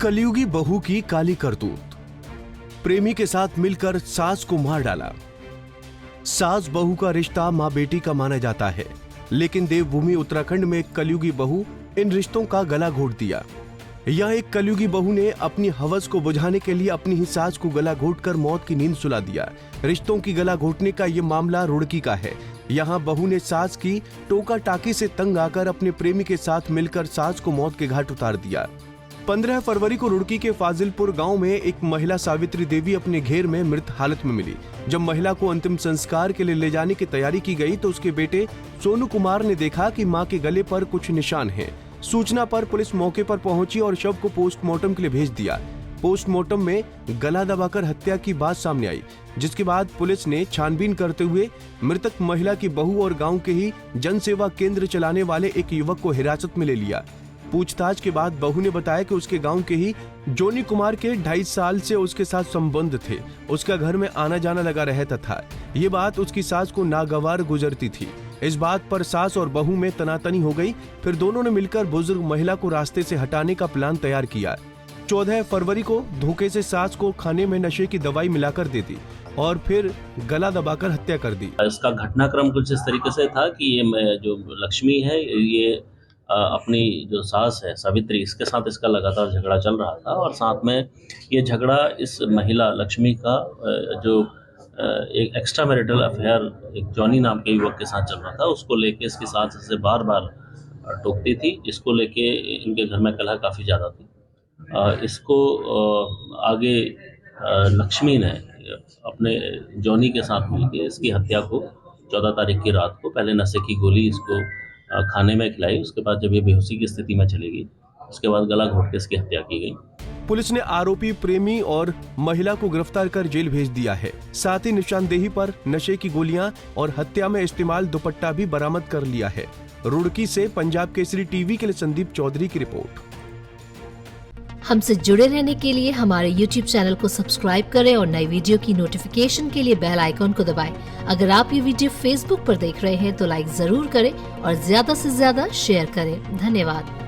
कलयुगी बहू की काली करतूत। प्रेमी के साथ मिलकर सास को मार डाला। सास बहू का रिश्ता मां बेटी का माना जाता है, लेकिन देवभूमि उत्तराखंड में एक कलयुगी बहू इन रिश्तों का गला घोट दिया। यह एक कलयुगी बहू ने अपनी हवस को बुझाने के लिए अपनी ही सास को गला घोटकर मौत की नींद सुला दिया। रिश्तों की गला घोटने का ये मामला रुड़की का है। यहाँ बहू ने सास की टोका टाकी से तंग आकर अपने प्रेमी के साथ मिलकर सास को मौत के घाट उतार दिया। 15 फरवरी को रुड़की के फाजिलपुर गांव में एक महिला सावित्री देवी अपने घेर में मृत हालत में मिली। जब महिला को अंतिम संस्कार के लिए ले जाने की तैयारी की गई तो उसके बेटे सोनू कुमार ने देखा कि मां के गले पर कुछ निशान हैं। सूचना पर पुलिस मौके पर पहुंची और शव को पोस्टमार्टम के लिए भेज दिया। पोस्टमार्टम में गला दबाकर हत्या की बात सामने आई, जिसके बाद पुलिस ने छानबीन करते हुए मृतक महिला की बहू और गांव के ही जन सेवा केंद्र चलाने वाले एक युवक को हिरासत में ले लिया। पूछताछ के बाद बहू ने बताया कि उसके गांव के ही जोनी कुमार के 2.5 साल से उसके साथ संबंध थे। उसका घर में आना जाना लगा रहता था। ये बात उसकी सास को नागवार गुजरती थी। इस बात पर सास और बहू में तनातनी हो गई। फिर दोनों ने मिलकर बुजुर्ग महिला को रास्ते से हटाने का प्लान तैयार किया। 14 फरवरी को धोखे से सास को खाने में नशे की दवाई मिलाकर दे दी और फिर गला दबाकर हत्या कर दी। इसका घटनाक्रम कुछ इस तरीके से था कि ये जो लक्ष्मी है, ये अपनी जो सास है सावित्री, इसके साथ इसका लगातार झगड़ा चल रहा था और साथ में ये झगड़ा इस महिला लक्ष्मी का जो एक एक्स्ट्रा मैरिटल अफेयर एक जॉनी नाम के युवक के साथ चल रहा था, उसको लेके इसकी सास इसे बार बार टोकती थी, जिसको लेके इनके घर में कलह काफ़ी ज़्यादा थी। इसको आगे लक्ष्मी ने अपने जॉनी के साथ मिलकर इसकी हत्या को 14 तारीख की रात को पहले नशे की गोली इसको खाने में खिलाई। उसके बाद जब ये बेहोशी की स्थिति में चली गई, उसके बाद गला घोट के इसकी हत्या की गई। पुलिस ने आरोपी प्रेमी और महिला को गिरफ्तार कर जेल भेज दिया है। साथ ही निशानदेही पर नशे की गोलियां और हत्या में इस्तेमाल दुपट्टा भी बरामद कर लिया है। रुड़की से पंजाब केसरी टीवी के लिए संदीप चौधरी की रिपोर्ट। हमसे जुड़े रहने के लिए हमारे YouTube चैनल को सब्सक्राइब करें और नई वीडियो की नोटिफिकेशन के लिए बेल आइकॉन को दबाएं। अगर आप ये वीडियो Facebook पर देख रहे हैं तो लाइक जरूर करें और ज्यादा से ज्यादा शेयर करें। धन्यवाद।